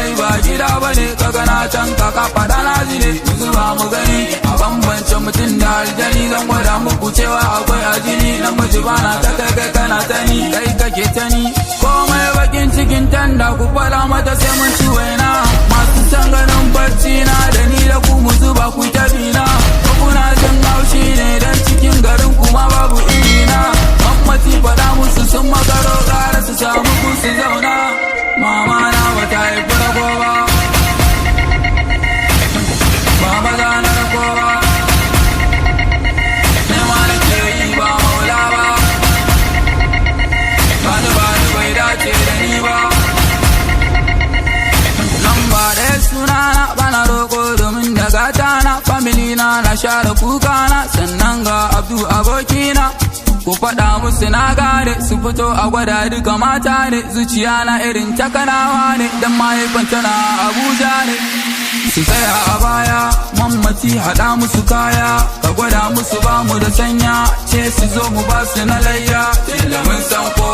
yi ba gida bane kaga na can kaka fada na zine yanzu ba mu gani a bambance mutum da aljani zan gwada muku cewa akwai ajini namiji bana ta kai kana ta ni kai kake ta ni komai bakin cikin tanda ku fada mata sai mun ci waina masu san ganin barci na da ni da ku mu zuba ku ta bina ko kuna jin haushi ne dan cikin garin kuma babu irina mammati fada musu sun makaro gara su samu ku su zauna mama na bata haifi rago ba ba maza na rago ba nema na ke yi ba maula ba bani bai dace da ni ba lamba ɗaya suna na bana roƙo domin da gata na family na share kuka na sannan ga Abdu abokina ku faɗa musu na gane su fito a gwada duka mata ne zuciya na irin takanawa ne dan mahaifanta na Abuja ne su tsaya a baya mammati haɗa musu kaya ka gwada musu ba mu da sanya ce su zo mu ba su na layya tilla mun san ko